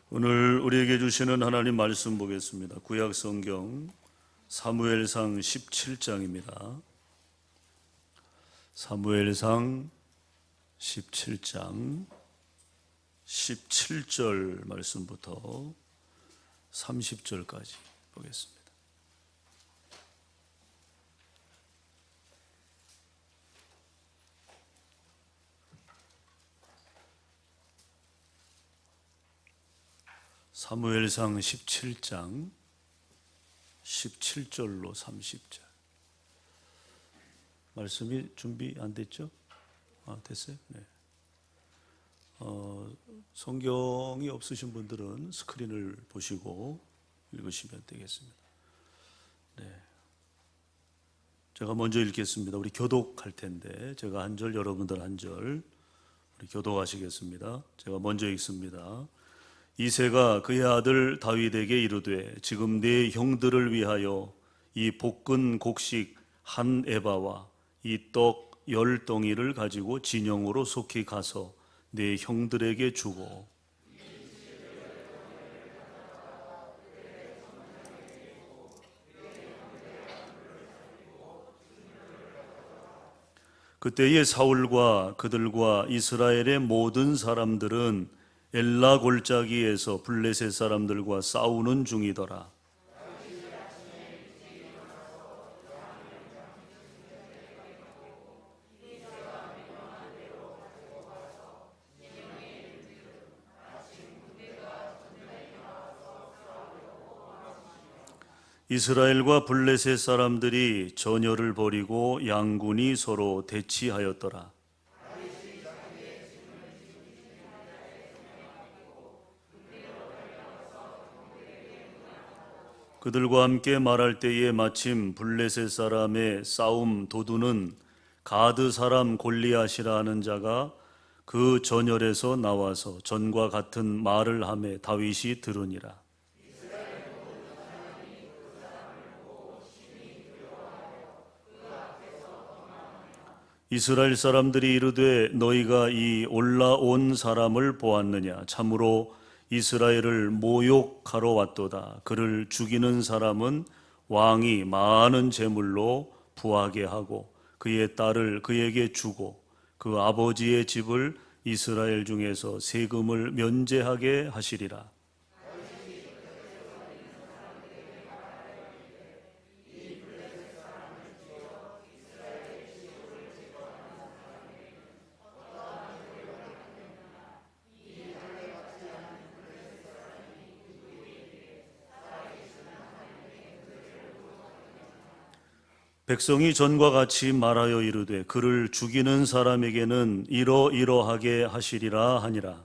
오늘 우리에게 주시는 하나님 말씀 보겠습니다. 구약 성경 사무엘상 17장입니다. 사무엘상 17장 17절 말씀부터 30절까지 보겠습니다. 사무엘상 17장 17절로 30절. 말씀이 준비 안 됐죠? 됐어요? 네. 성경이 없으신 분들은 스크린을 보시고 읽으시면 되겠습니다. 네. 제가 먼저 읽겠습니다. 우리 교독할 텐데 제가 한 절, 여러분들 한 절, 우리 교독하시겠습니다. 제가 먼저 읽습니다. 이새가 그의 아들 다윗에게 이르되 지금 네 형들을 위하여 이 볶은 곡식 한 에바와 이 떡 10덩이를 가지고 진영으로 속히 가서 네 형들에게 주고 그때에 사울과 그들과 이스라엘의 모든 사람들은 엘라 골짜기에서 블레셋 사람들과 싸우는 중이더라. 이스라엘과 블레셋 사람들이 전열을 벌이고 양군이 서로 대치하였더라. 그들과 함께 말할 때에 마침 블레셋 사람의 싸움 도두는 가드 사람 골리앗이라 하는 자가 그 전열에서 나와서 전과 같은 말을 하매 다윗이 들으니라. 이스라엘 사람들이 이르되 너희가 이 올라온 사람을 보았느냐? 참으로 이스라엘을 모욕하러 왔도다. 그를 죽이는 사람은 왕이 많은 재물로 부하게 하고 그의 딸을 그에게 주고 그 아버지의 집을 이스라엘 중에서 세금을 면제하게 하시리라. 백성이 전과 같이 말하여 이르되 그를 죽이는 사람에게는 이러이러하게 하시리라 하니라.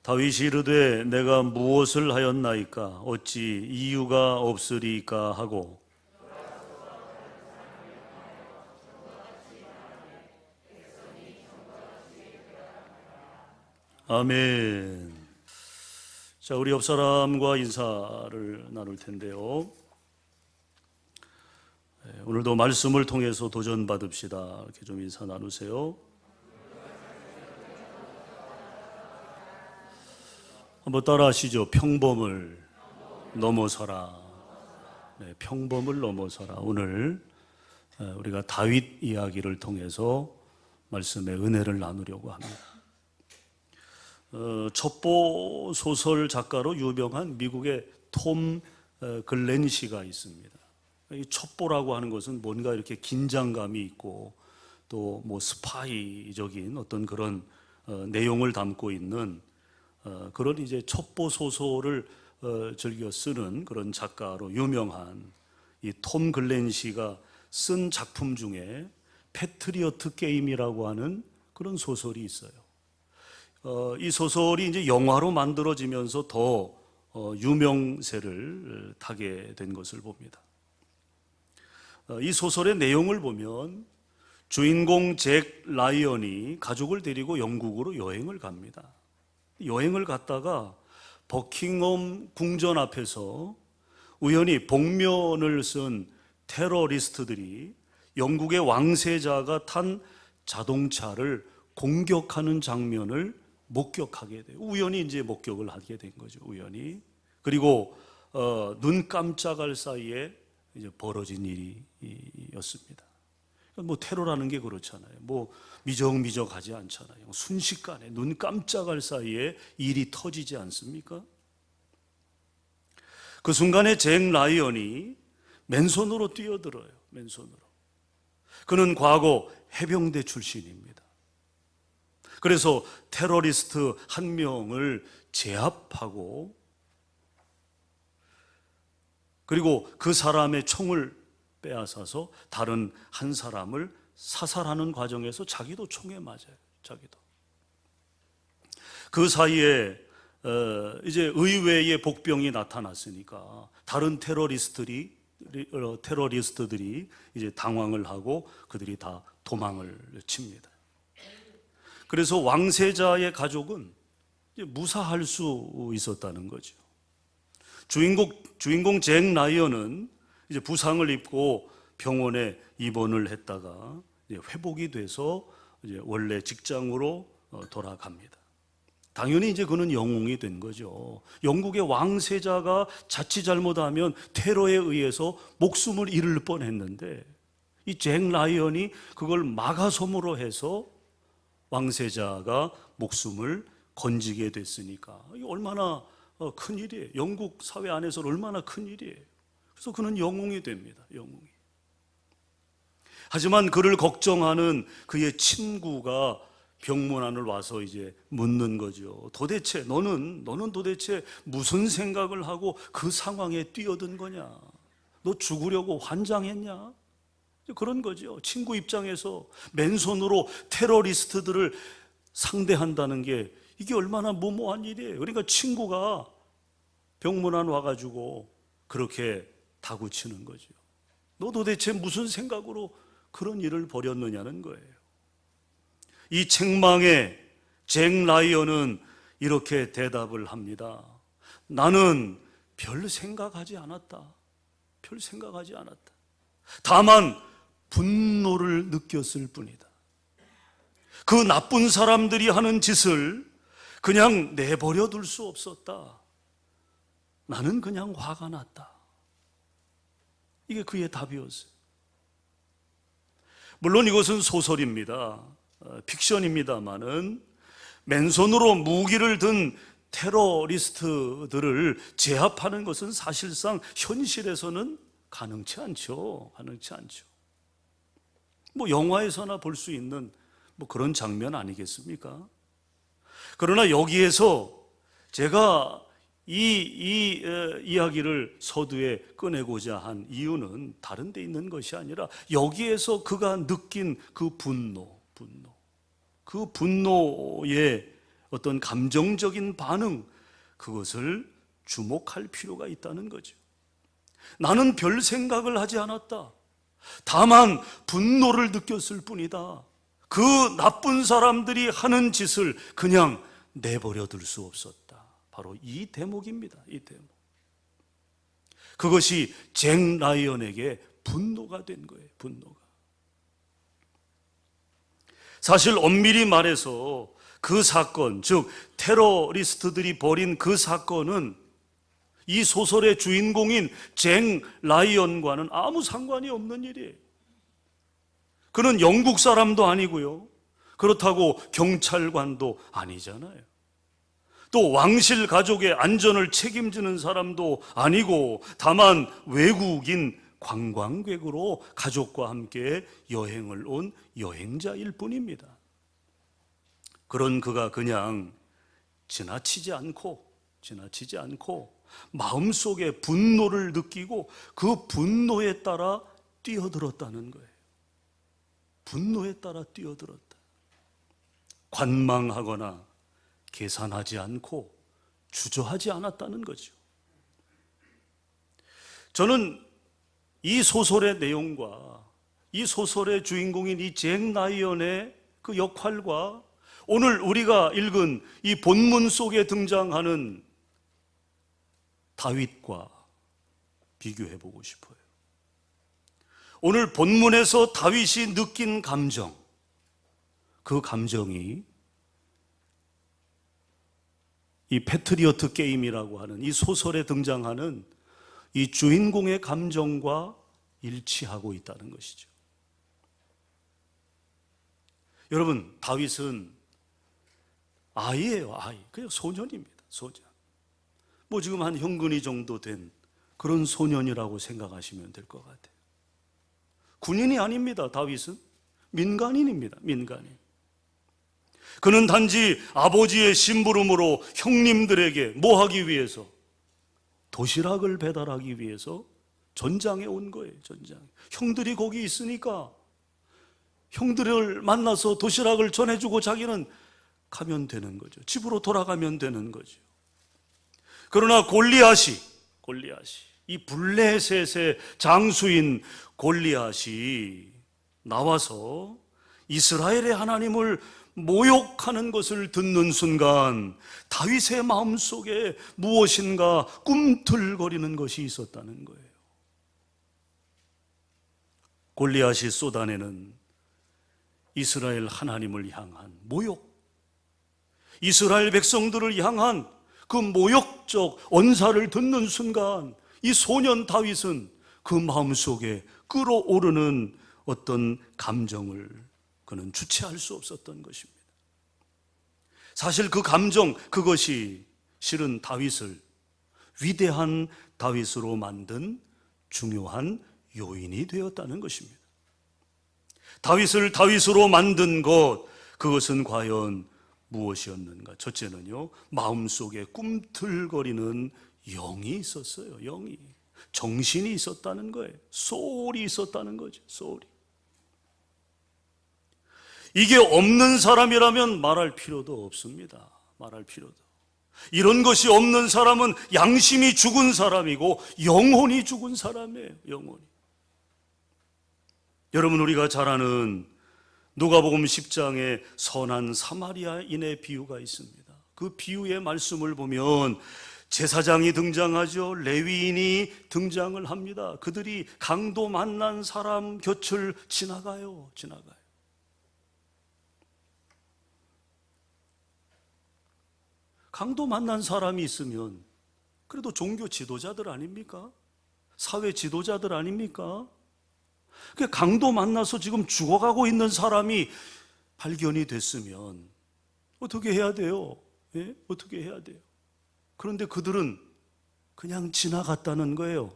다윗이 이르되 내가 무엇을 하였나이까? 어찌 이유가 없으리까 하고 아멘. 자, 우리 옆 사람과 인사를 나눌 텐데요. 오늘도 말씀을 통해서 도전 받읍시다. 이렇게 좀 인사 나누세요. 한번 따라 하시죠. 평범을 넘어서라. 네, 평범을 넘어서라. 오늘 우리가 다윗 이야기를 통해서 말씀의 은혜를 나누려고 합니다. 첩보 소설 작가로 유명한 미국의 톰 글렌시가 있습니다. 이 첩보라고 하는 것은 뭔가 이렇게 긴장감이 있고 또 뭐 스파이적인 어떤 그런 내용을 담고 있는 그런 이제 첩보 소설을 즐겨 쓰는 그런 작가로 유명한 이 톰 글렌시가 쓴 작품 중에 패트리어트 게임이라고 하는 그런 소설이 있어요. 이 소설이 이제 영화로 만들어지면서 더 유명세를 타게 된 것을 봅니다. 이 소설의 내용을 보면 주인공 잭 라이언이 가족을 데리고 영국으로 여행을 갑니다. 여행을 갔다가 버킹엄 궁전 앞에서 우연히 복면을 쓴 테러리스트들이 영국의 왕세자가 탄 자동차를 공격하는 장면을 목격하게 돼요. 우연히 이제 목격을 하게 된 거죠. 우연히. 그리고 눈 깜짝할 사이에 이제 벌어진 일이었습니다. 뭐 테러라는 게 그렇잖아요. 뭐 미적미적하지 않잖아요. 순식간에 눈 깜짝할 사이에 일이 터지지 않습니까? 그 순간에 잭 라이언이 맨손으로 뛰어들어요. 맨손으로. 그는 과거 해병대 출신입니다. 그래서 테러리스트 한 명을 제압하고 그리고 그 사람의 총을 빼앗아서 다른 한 사람을 사살하는 과정에서 자기도 총에 맞아요. 자기도. 그 사이에 이제 의외의 복병이 나타났으니까 다른 테러리스트들이 이제 당황을 하고 그들이 다 도망을 칩니다. 그래서 왕세자의 가족은 이제 무사할 수 있었다는 거죠. 주인공 잭 라이언은 이제 부상을 입고 병원에 입원을 했다가 이제 회복이 돼서 이제 원래 직장으로 돌아갑니다. 당연히 이제 그는 영웅이 된 거죠. 영국의 왕세자가 자칫 잘못하면 테러에 의해서 목숨을 잃을 뻔했는데 이 잭 라이언이 그걸 막아섬으로 해서 왕세자가 목숨을 건지게 됐으니까 이게 얼마나 큰 일이에요. 영국 사회 안에서는 얼마나 큰 일이에요. 그래서 그는 영웅이 됩니다. 영웅이. 하지만 그를 걱정하는 그의 친구가 병문안을 와서 이제 묻는 거죠. 도대체 너는 도대체 무슨 생각을 하고 그 상황에 뛰어든 거냐? 너 죽으려고 환장했냐? 그런 거죠. 친구 입장에서 맨손으로 테러리스트들을 상대한다는 게 이게 얼마나 무모한 일이에요. 그러니까 친구가 병문안 와가지고 그렇게 다구치는 거죠. 너 도대체 무슨 생각으로 그런 일을 벌였느냐는 거예요. 이 책망에 잭 라이언은 이렇게 대답을 합니다. 나는 별 생각하지 않았다. 별 생각하지 않았다. 다만 분노를 느꼈을 뿐이다. 그 나쁜 사람들이 하는 짓을 그냥 내버려 둘 수 없었다. 나는 그냥 화가 났다. 이게 그의 답이었어요. 물론 이것은 소설입니다. 픽션입니다만은 맨손으로 무기를 든 테러리스트들을 제압하는 것은 사실상 현실에서는 가능치 않죠. 가능치 않죠. 뭐 영화에서나 볼 수 있는 뭐 그런 장면 아니겠습니까? 그러나 여기에서 제가 이 이야기를 서두에 꺼내고자 한 이유는 다른 데 있는 것이 아니라 여기에서 그가 느낀 그 분노, 그 분노의 어떤 감정적인 반응, 그것을 주목할 필요가 있다는 거죠. 나는 별 생각을 하지 않았다. 다만 분노를 느꼈을 뿐이다. 그 나쁜 사람들이 하는 짓을 그냥 내버려 둘 수 없었다. 바로 이 대목입니다. 이 대목. 그것이 잭 라이언에게 분노가 된 거예요. 분노가. 사실 엄밀히 말해서 그 사건, 즉 테러리스트들이 벌인 그 사건은 이 소설의 주인공인 잭 라이언과는 아무 상관이 없는 일이에요. 그는 영국 사람도 아니고요. 그렇다고 경찰관도 아니잖아요. 또 왕실 가족의 안전을 책임지는 사람도 아니고 다만 외국인 관광객으로 가족과 함께 여행을 온 여행자일 뿐입니다. 그런 그가 그냥 지나치지 않고 마음속에 분노를 느끼고 그 분노에 따라 뛰어들었다는 거예요. 분노에 따라 뛰어들었다. 관망하거나 계산하지 않고 주저하지 않았다는 거죠. 저는 이 소설의 내용과 이 소설의 주인공인 이 잭 라이언의 그 역할과 오늘 우리가 읽은 이 본문 속에 등장하는 다윗과 비교해 보고 싶어요. 오늘 본문에서 다윗이 느낀 감정, 그 감정이 이 패트리어트 게임이라고 하는 이 소설에 등장하는 이 주인공의 감정과 일치하고 있다는 것이죠. 여러분, 다윗은 아이예요, 아이. 그냥 소년입니다, 소년. 뭐 지금 한 형근이 정도 된 그런 소년이라고 생각하시면 될 것 같아요. 군인이 아닙니다, 다윗은. 민간인입니다, 민간인. 그는 단지 아버지의 심부름으로 형님들에게 뭐 하기 위해서? 도시락을 배달하기 위해서 전장에 온 거예요, 전장에. 형들이 거기 있으니까 형들을 만나서 도시락을 전해주고 자기는 가면 되는 거죠. 집으로 돌아가면 되는 거죠. 그러나 골리앗이 이 블레셋의 장수인 골리앗이 나와서 이스라엘의 하나님을 모욕하는 것을 듣는 순간 다윗의 마음속에 무엇인가 꿈틀거리는 것이 있었다는 거예요. 골리앗이 쏟아내는 이스라엘 하나님을 향한 모욕, 이스라엘 백성들을 향한 그 모욕적 언사를 듣는 순간 이 소년 다윗은 그 마음속에 끓어오르는 어떤 감정을 그는 주체할 수 없었던 것입니다. 사실 그 감정, 그것이 실은 다윗을 위대한 다윗으로 만든 중요한 요인이 되었다는 것입니다. 다윗을 다윗으로 만든 것, 그것은 과연 무엇이었는가? 첫째는요, 마음속에 꿈틀거리는 영이 있었어요. 영이, 정신이 있었다는 거예요. 소울이 있었다는 거죠. 소울이. 이게 없는 사람이라면 말할 필요도 없습니다. 말할 필요도. 이런 것이 없는 사람은 양심이 죽은 사람이고 영혼이 죽은 사람이에요. 영혼이. 여러분, 우리가 잘 아는 누가복음 10장에 선한 사마리아인의 비유가 있습니다. 그 비유의 말씀을 보면 제사장이 등장하죠. 레위인이 등장을 합니다. 그들이 강도 만난 사람 곁을 지나가요. 강도 만난 사람이 있으면 그래도 종교 지도자들 아닙니까? 사회 지도자들 아닙니까? 강도 만나서 지금 죽어가고 있는 사람이 발견이 됐으면 어떻게 해야 돼요? 예? 어떻게 해야 돼요? 그런데 그들은 그냥 지나갔다는 거예요.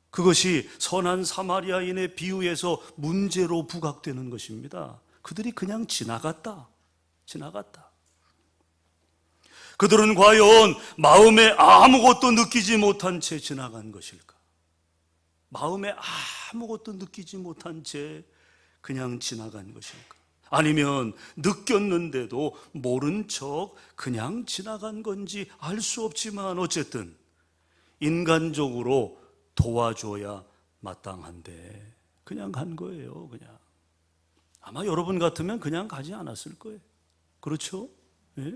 그것이 선한 사마리아인의 비유에서 문제로 부각되는 것입니다. 그들이 그냥 지나갔다. 그들은 과연 마음에 아무것도 느끼지 못한 채 지나간 것일까? 마음에 아무것도 느끼지 못한 채 그냥 지나간 것일까? 아니면 느꼈는데도 모른 척 그냥 지나간 건지 알 수 없지만 어쨌든 인간적으로 도와줘야 마땅한데 그냥 간 거예요. 그냥. 아마 여러분 같으면 그냥 가지 않았을 거예요. 그렇죠? 예?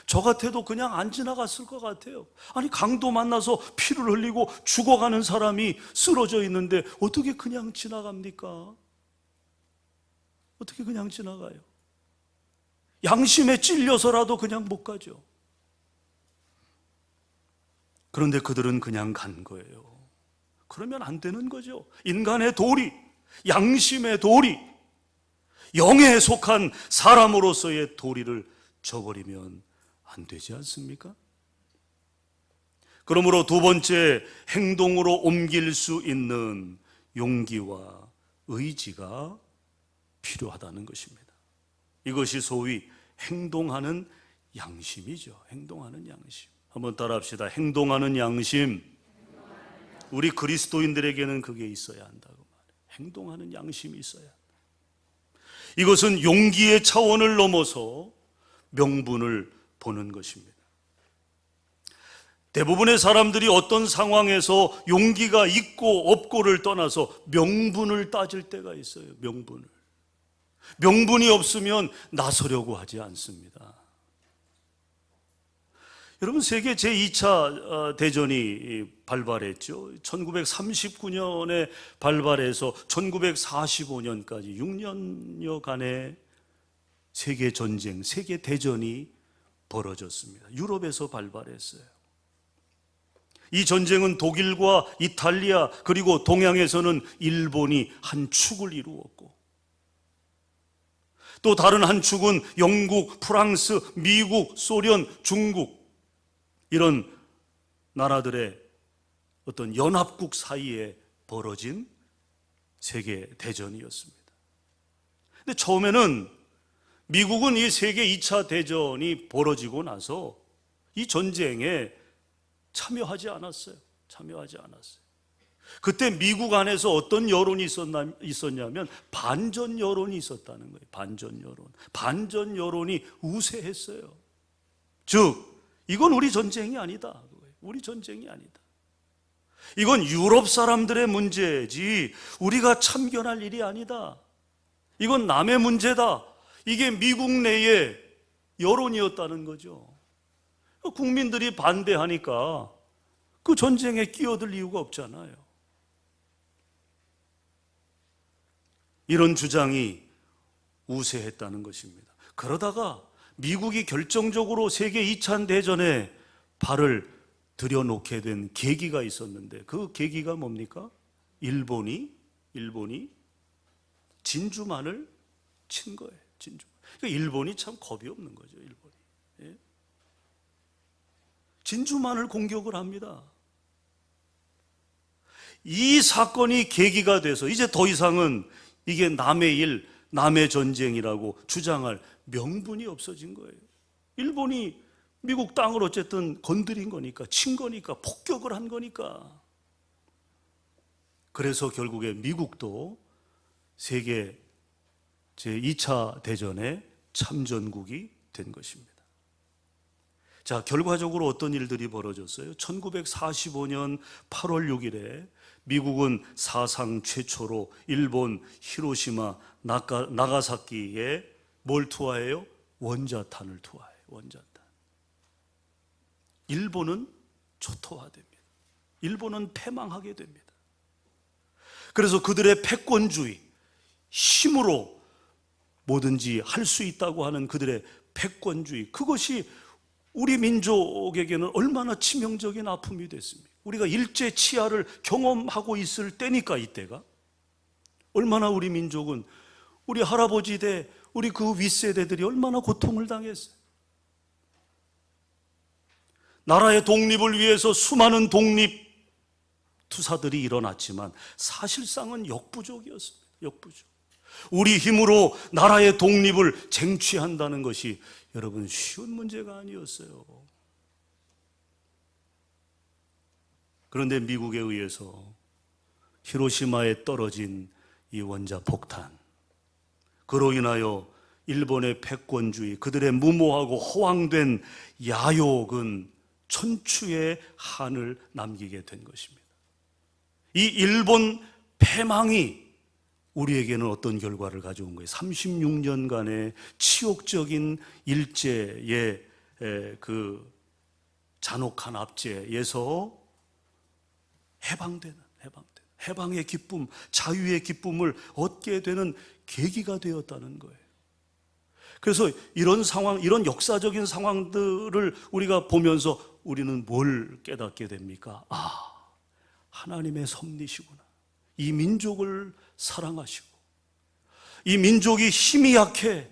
저 같아도 그냥 안 지나갔을 것 같아요. 아니, 강도 만나서 피를 흘리고 죽어가는 사람이 쓰러져 있는데 어떻게 그냥 지나갑니까? 어떻게 그냥 지나가요? 양심에 찔려서라도 그냥 못 가죠. 그런데 그들은 그냥 간 거예요. 그러면 안 되는 거죠. 인간의 도리, 양심의 도리, 영에 속한 사람으로서의 도리를 저버리면 안 되지 않습니까? 그러므로 두 번째, 행동으로 옮길 수 있는 용기와 의지가 필요하다는 것입니다. 이것이 소위 행동하는 양심이죠. 행동하는 양심. 한번 따라합시다. 행동하는 양심. 우리 그리스도인들에게는 그게 있어야 한다고 말해요. 행동하는 양심이 있어야 한다. 이것은 용기의 차원을 넘어서 명분을 보는 것입니다. 대부분의 사람들이 어떤 상황에서 용기가 있고 없고를 떠나서 명분을 따질 때가 있어요. 명분이 없으면 나서려고 하지 않습니다. 여러분, 세계 제2차 대전이 발발했죠. 1939년에 발발해서 1945년까지 6년여간의 세계 전쟁, 세계 대전이 벌어졌습니다. 유럽에서 발발했어요. 이 전쟁은 독일과 이탈리아 그리고 동양에서는 일본이 한 축을 이루었고, 또 다른 한 축은 영국, 프랑스, 미국, 소련, 중국, 이런 나라들의 어떤 연합국 사이에 벌어진 세계 대전이었습니다. 근데 처음에는 미국은 이 세계 2차 대전이 벌어지고 나서 이 전쟁에 참여하지 않았어요. 그때 미국 안에서 어떤 여론이 있었냐면 반전 여론이 있었다는 거예요. 반전 여론이 우세했어요. 즉, 이건 우리 전쟁이 아니다. 이건 유럽 사람들의 문제지 우리가 참견할 일이 아니다. 이건 남의 문제다. 이게 미국 내의 여론이었다는 거죠. 국민들이 반대하니까 그 전쟁에 끼어들 이유가 없잖아요. 이런 주장이 우세했다는 것입니다. 그러다가 미국이 결정적으로 세계 2차 대전에 발을 들여놓게 된 계기가 있었는데, 그 계기가 뭡니까? 일본이 진주만을 친 거예요. 그러니까 일본이 참 겁이 없는 거죠. 진주만을 공격을 합니다. 이 사건이 계기가 돼서 이제 더 이상은 이게 남의 일, 남의 전쟁이라고 주장할 명분이 없어진 거예요. 일본이 미국 땅을 어쨌든 건드린 거니까, 친 거니까, 폭격을 한 거니까. 그래서 결국에 미국도 세계 제2차 대전의 참전국이 된 것입니다. 자, 결과적으로 어떤 일들이 벌어졌어요? 1945년 8월 6일에 미국은 사상 최초로 일본 히로시마 나가사키에 뭘 투하해요? 원자탄을 투하해요. 원자탄. 일본은 초토화됩니다. 일본은 패망하게 됩니다. 그래서 그들의 패권주의, 힘으로 뭐든지 할 수 있다고 하는 그들의 패권주의, 그것이 우리 민족에게는 얼마나 치명적인 아픔이 됐습니까? 우리가 일제 치하를 경험하고 있을 때니까, 이때가 얼마나 우리 민족은, 우리 할아버지 대 우리 그 윗세대들이 얼마나 고통을 당했어요. 나라의 독립을 위해서 수많은 독립 투사들이 일어났지만 사실상은 역부족이었습니다. 역부족. 우리 힘으로 나라의 독립을 쟁취한다는 것이 여러분 쉬운 문제가 아니었어요. 그런데 미국에 의해서 히로시마에 떨어진 이 원자 폭탄, 그로 인하여 일본의 패권주의, 그들의 무모하고 허황된 야욕은 천추의 한을 남기게 된 것입니다. 이 일본 패망이 우리에게는 어떤 결과를 가져온 거예요? 36년간의 치욕적인 일제의 그 잔혹한 압제에서 해방의 기쁨, 자유의 기쁨을 얻게 되는 계기가 되었다는 거예요. 그래서 이런 상황, 이런 역사적인 상황들을 우리가 보면서 우리는 뭘 깨닫게 됩니까? 하나님의 섭리시구나. 이 민족을 사랑하시고, 이 민족이 힘이 약해,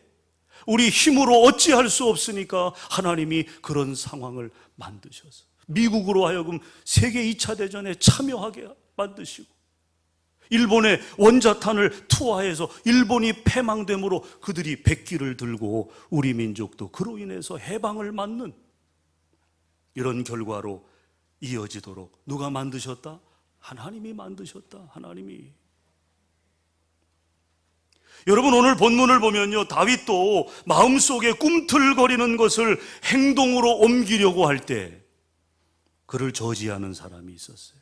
우리 힘으로 어찌할 수 없으니까 하나님이 그런 상황을 만드셔서 미국으로 하여금 세계 2차 대전에 참여하게 만드시고, 일본의 원자탄을 투하해서 일본이 패망됨으로 그들이 백기를 들고 우리 민족도 그로 인해서 해방을 맞는 이런 결과로 이어지도록 누가 만드셨다? 하나님이 만드셨다. 하나님이. 여러분, 오늘 본문을 보면요, 다윗도 마음속에 꿈틀거리는 것을 행동으로 옮기려고 할 때 그를 저지하는 사람이 있었어요.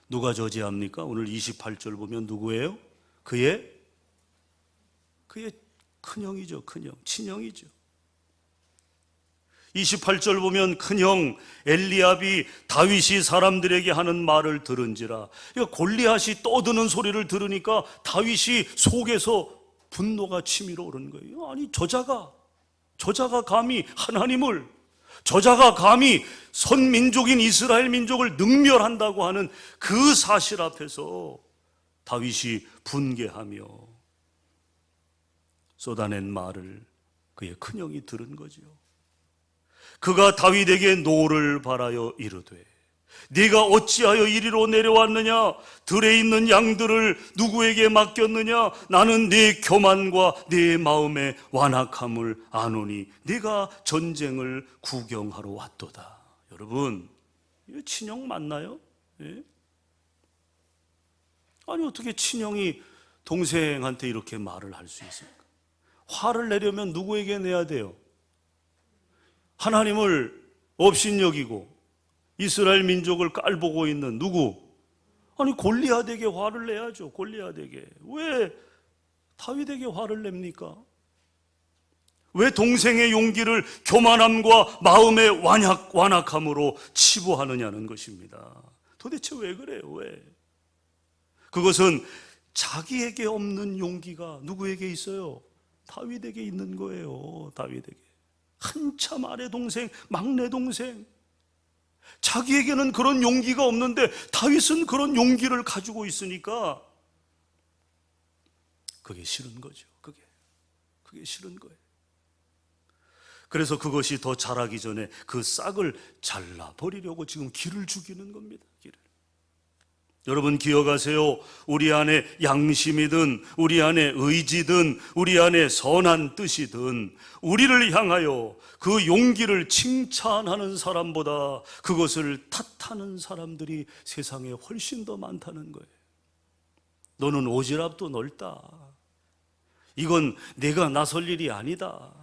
누가 저지합니까? 오늘 28절 보면 누구예요? 그의 큰형이죠. 큰형, 친형이죠. 28절 보면 큰형 엘리압이 다윗이 사람들에게 하는 말을 들은지라. 그러니까 골리앗이 떠드는 소리를 들으니까 다윗이 속에서 분노가 치밀어 오르는 거예요. 아니 저자가 감히 하나님을, 저자가 감히 선민족인 이스라엘 민족을 능멸한다고 하는 그 사실 앞에서 다윗이 분개하며 쏟아낸 말을 그의 큰형이 들은 거죠. 그가 다윗에게 노를 바라여 이르되 네가 어찌하여 이리로 내려왔느냐? 들에 있는 양들을 누구에게 맡겼느냐? 나는 네 교만과 네 마음의 완악함을 아노니 네가 전쟁을 구경하러 왔도다. 여러분, 이거 친형 맞나요? 예? 아니 어떻게 친형이 동생한테 이렇게 말을 할 수 있습니까? 화를 내려면 누구에게 내야 돼요? 하나님을 업신여기고 이스라엘 민족을 깔보고 있는 누구? 아니 골리앗에게 화를 내야죠. 골리앗에게. 왜 다윗에게 화를 냅니까? 왜 동생의 용기를 교만함과 마음의 완악함으로 치부하느냐는 것입니다. 도대체 왜 그래요? 왜? 그것은 자기에게 없는 용기가 누구에게 있어요? 다윗에게 있는 거예요. 다윗에게. 한참 아래 동생, 막내 동생. 자기에게는 그런 용기가 없는데 다윗은 그런 용기를 가지고 있으니까 그게 싫은 거죠. 그게 싫은 거예요. 그래서 그것이 더 자라기 전에 그 싹을 잘라버리려고 지금 기를 죽이는 겁니다. 기를. 여러분 기억하세요. 우리 안에 양심이든 우리 안에 의지든 우리 안에 선한 뜻이든 우리를 향하여 그 용기를 칭찬하는 사람보다 그것을 탓하는 사람들이 세상에 훨씬 더 많다는 거예요. 너는 오지랖도 넓다. 이건 내가 나설 일이 아니다.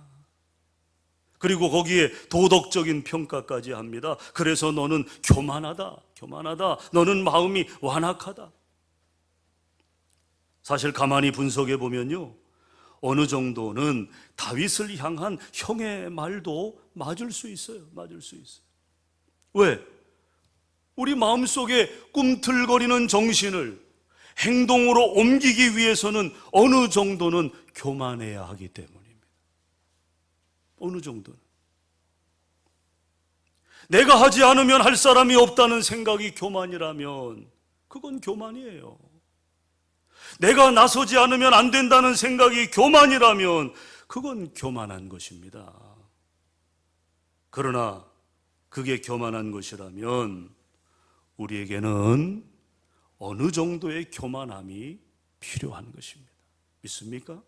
그리고 거기에 도덕적인 평가까지 합니다. 그래서 너는 교만하다. 너는 마음이 완악하다. 사실 가만히 분석해 보면요, 어느 정도는 다윗을 향한 형의 말도 맞을 수 있어요. 왜? 우리 마음속에 꿈틀거리는 정신을 행동으로 옮기기 위해서는 어느 정도는 교만해야 하기 때문입니다. 어느 정도는. 내가 하지 않으면 할 사람이 없다는 생각이 교만이라면 그건 교만이에요. 내가 나서지 않으면 안 된다는 생각이 교만이라면 그건 교만한 것입니다. 그러나 그게 교만한 것이라면 우리에게는 어느 정도의 교만함이 필요한 것입니다. 믿습니까?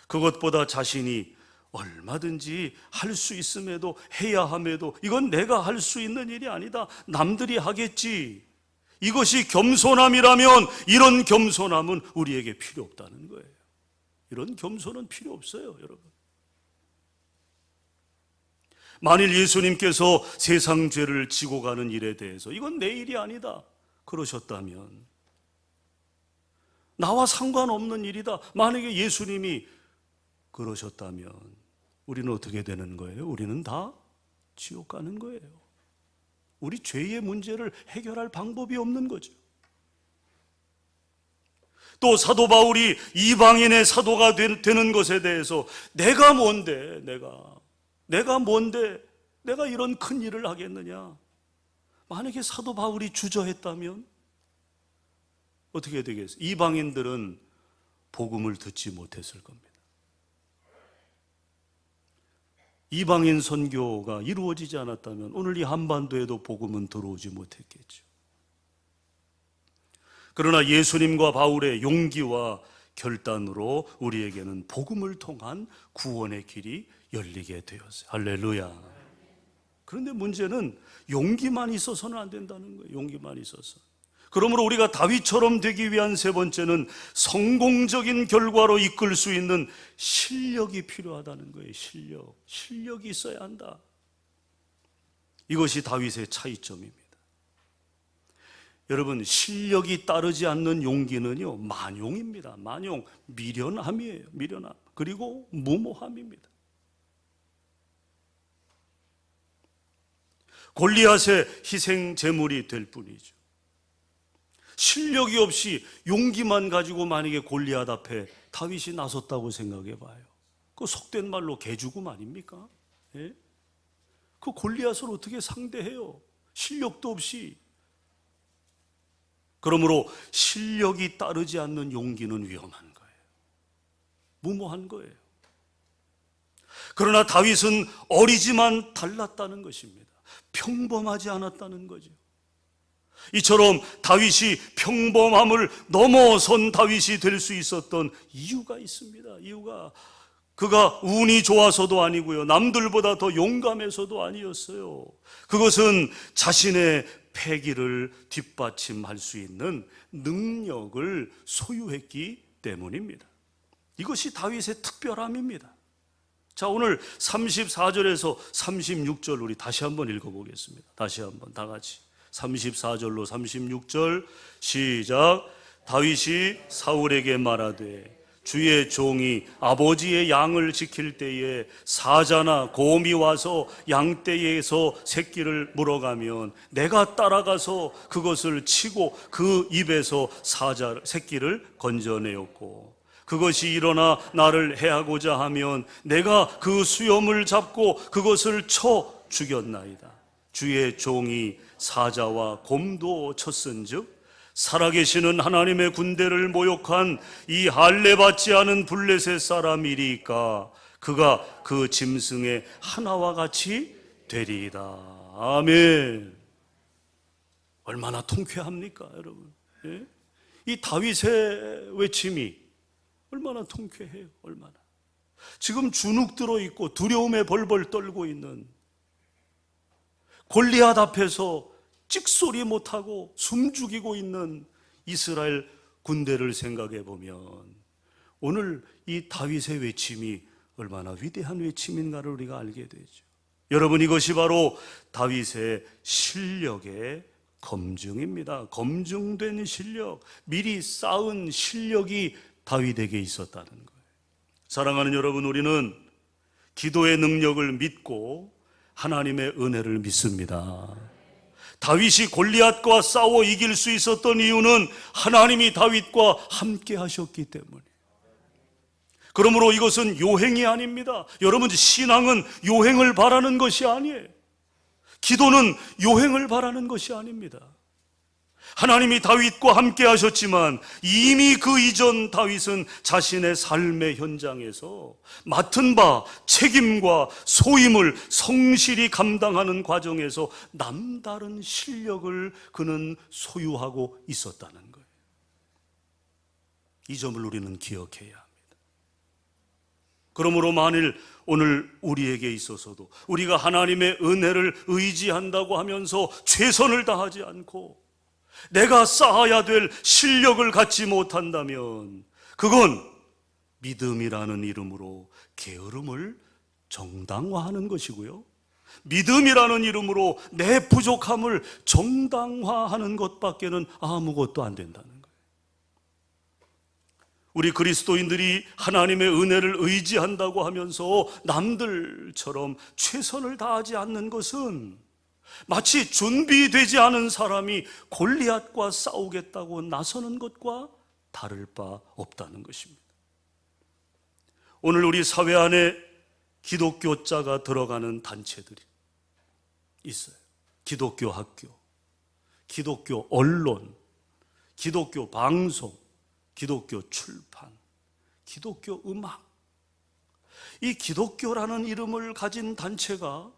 그것보다 자신이 얼마든지 할 수 있음에도 해야 함에도 이건 내가 할 수 있는 일이 아니다. 남들이 하겠지. 이것이 겸손함이라면 이런 겸손함은 우리에게 필요 없다는 거예요. 이런 겸손은 필요 없어요, 여러분. 만일 예수님께서 세상 죄를 지고 가는 일에 대해서 이건 내 일이 아니다 그러셨다면, 나와 상관없는 일이다 만약에 예수님이 그러셨다면 우리는 어떻게 되는 거예요? 우리는 다 지옥 가는 거예요. 우리 죄의 문제를 해결할 방법이 없는 거죠. 또 사도 바울이 이방인의 사도가 되는 것에 대해서 내가 뭔데 내가 이런 큰 일을 하겠느냐. 만약에 사도 바울이 주저했다면 어떻게 되겠어요? 이방인들은 복음을 듣지 못했을 겁니다. 이방인 선교가 이루어지지 않았다면 오늘 이 한반도에도 복음은 들어오지 못했겠죠. 그러나 예수님과 바울의 용기와 결단으로 우리에게는 복음을 통한 구원의 길이 열리게 되었어요. 할렐루야. 그런데 문제는 용기만 있어서는 안 된다는 거예요. 용기만 있어서. 그러므로 우리가 다윗처럼 되기 위한 세 번째는 성공적인 결과로 이끌 수 있는 실력이 필요하다는 거예요. 실력이 있어야 한다. 이것이 다윗의 차이점입니다. 여러분, 실력이 따르지 않는 용기는요, 만용입니다. 만용, 미련함이에요. 미련함. 그리고 무모함입니다. 골리앗의 희생 제물이 될 뿐이죠. 실력이 없이 용기만 가지고 만약에 골리앗 앞에 다윗이 나섰다고 생각해 봐요. 그 속된 말로 개죽음 아닙니까? 예? 그 골리앗을 어떻게 상대해요? 실력도 없이. 그러므로 실력이 따르지 않는 용기는 위험한 거예요. 무모한 거예요. 그러나 다윗은 어리지만 달랐다는 것입니다. 평범하지 않았다는 거죠. 이처럼 다윗이 평범함을 넘어선 다윗이 될 수 있었던 이유가 있습니다. 이유가 그가 운이 좋아서도 아니고요, 남들보다 더 용감해서도 아니었어요. 그것은 자신의 패기를 뒷받침할 수 있는 능력을 소유했기 때문입니다. 이것이 다윗의 특별함입니다. 자, 오늘 34절에서 36절 우리 다시 한번 읽어보겠습니다. 다시 한번 다 같이 34절로 36절 시작. 다윗이 사울에게 말하되 주의 종이 아버지의 양을 지킬 때에 사자나 곰이 와서 양떼에서 새끼를 물어가면 내가 따라가서 그것을 치고 그 입에서 새끼를 건져내었고, 그것이 일어나 나를 해하고자 하면 내가 그 수염을 잡고 그것을 쳐 죽였나이다. 주의 종이 사자와 곰도 쳤은즉 살아계시는 하나님의 군대를 모욕한 이 할례 받지 않은 블레셋 사람이리까 그가 그 짐승의 하나와 같이 되리이다. 아멘. 얼마나 통쾌합니까, 여러분? 예? 이 다윗의 외침이 얼마나 통쾌해요. 얼마나. 지금 주눅 들어있고 두려움에 벌벌 떨고 있는 골리앗 앞에서 찍소리 못하고 숨죽이고 있는 이스라엘 군대를 생각해 보면 오늘 이 다윗의 외침이 얼마나 위대한 외침인가를 우리가 알게 되죠. 여러분, 이것이 바로 다윗의 실력의 검증입니다. 검증된 실력, 미리 쌓은 실력이 다윗에게 있었다는 거예요. 사랑하는 여러분, 우리는 기도의 능력을 믿고 하나님의 은혜를 믿습니다. 다윗이 골리앗과 싸워 이길 수 있었던 이유는 하나님이 다윗과 함께 하셨기 때문에. 그러므로 이것은 요행이 아닙니다. 여러분, 신앙은 요행을 바라는 것이 아니에요. 기도는 요행을 바라는 것이 아닙니다. 하나님이 다윗과 함께 하셨지만 이미 그 이전 다윗은 자신의 삶의 현장에서 맡은 바 책임과 소임을 성실히 감당하는 과정에서 남다른 실력을 그는 소유하고 있었다는 거예요. 이 점을 우리는 기억해야 합니다. 그러므로 만일 오늘 우리에게 있어서도 우리가 하나님의 은혜를 의지한다고 하면서 최선을 다하지 않고 내가 쌓아야 될 실력을 갖지 못한다면 그건 믿음이라는 이름으로 게으름을 정당화하는 것이고요, 믿음이라는 이름으로 내 부족함을 정당화하는 것밖에는 아무것도 안 된다는 거예요. 우리 그리스도인들이 하나님의 은혜를 의지한다고 하면서 남들처럼 최선을 다하지 않는 것은 마치 준비되지 않은 사람이 골리앗과 싸우겠다고 나서는 것과 다를 바 없다는 것입니다. 오늘 우리 사회 안에 기독교자가 들어가는 단체들이 있어요. 기독교 학교, 기독교 언론, 기독교 방송, 기독교 출판, 기독교 음악. 이 기독교라는 이름을 가진 단체가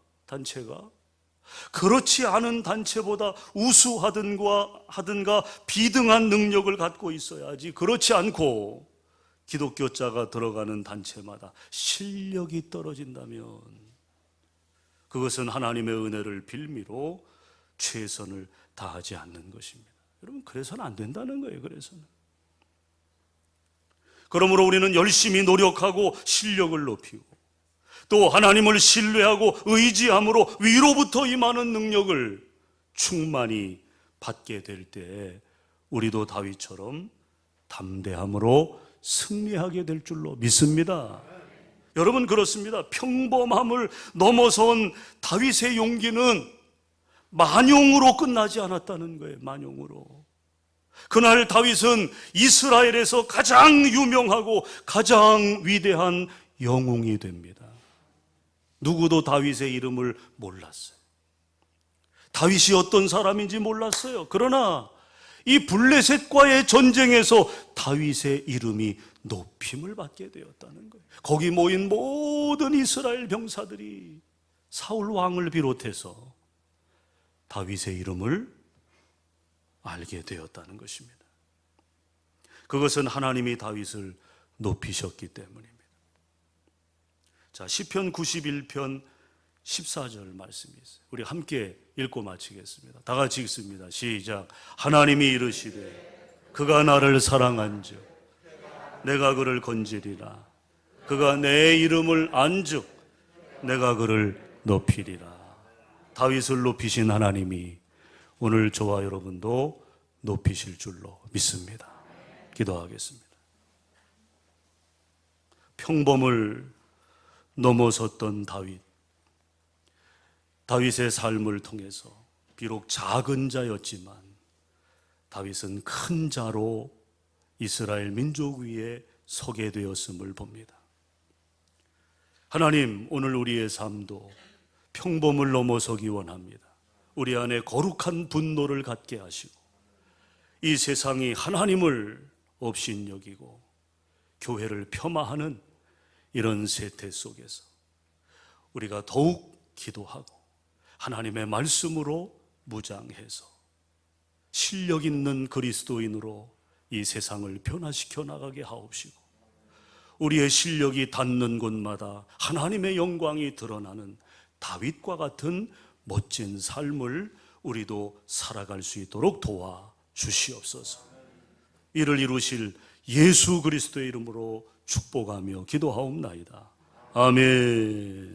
그렇지 않은 단체보다 우수하든가 비등한 능력을 갖고 있어야지, 그렇지 않고 기독교자가 들어가는 단체마다 실력이 떨어진다면 그것은 하나님의 은혜를 빌미로 최선을 다하지 않는 것입니다. 여러분, 그래서는 안 된다는 거예요. 그러므로 우리는 열심히 노력하고 실력을 높이고 또 하나님을 신뢰하고 의지함으로 위로부터 임하는 능력을 충만히 받게 될 때 우리도 다윗처럼 담대함으로 승리하게 될 줄로 믿습니다. 여러분, 그렇습니다. 평범함을 넘어선 다윗의 용기는 만용으로 끝나지 않았다는 거예요. 만용으로. 그날 다윗은 이스라엘에서 가장 유명하고 가장 위대한 영웅이 됩니다. 누구도 다윗의 이름을 몰랐어요. 다윗이 어떤 사람인지 몰랐어요. 그러나 이 블레셋과의 전쟁에서 다윗의 이름이 높임을 받게 되었다는 거예요. 거기 모인 모든 이스라엘 병사들이 사울 왕을 비롯해서 다윗의 이름을 알게 되었다는 것입니다. 그것은 하나님이 다윗을 높이셨기 때문입니다. 자, 시편 91편 14절 말씀이 있어요. 우리 함께 읽고 마치겠습니다. 다 같이 읽습니다. 시작. 하나님이 이르시되 그가 나를 사랑한즉 내가 그를 건지리라. 그가 내 이름을 안즉 내가 그를 높이리라. 다윗을 높이신 하나님이 오늘 저와 여러분도 높이실 줄로 믿습니다. 기도하겠습니다. 평범을 넘어섰던 다윗의 삶을 통해서 비록 작은 자였지만 다윗은 큰 자로 이스라엘 민족 위에 서게 되었음을 봅니다. 하나님, 오늘 우리의 삶도 평범을 넘어서기 원합니다. 우리 안에 거룩한 분노를 갖게 하시고 이 세상이 하나님을 업신여기고 교회를 폄하하는 이런 세태 속에서 우리가 더욱 기도하고 하나님의 말씀으로 무장해서 실력 있는 그리스도인으로 이 세상을 변화시켜 나가게 하옵시고 우리의 실력이 닿는 곳마다 하나님의 영광이 드러나는 다윗과 같은 멋진 삶을 우리도 살아갈 수 있도록 도와 주시옵소서. 이를 이루실 예수 그리스도의 이름으로 축복하며 기도하옵나이다. 아멘.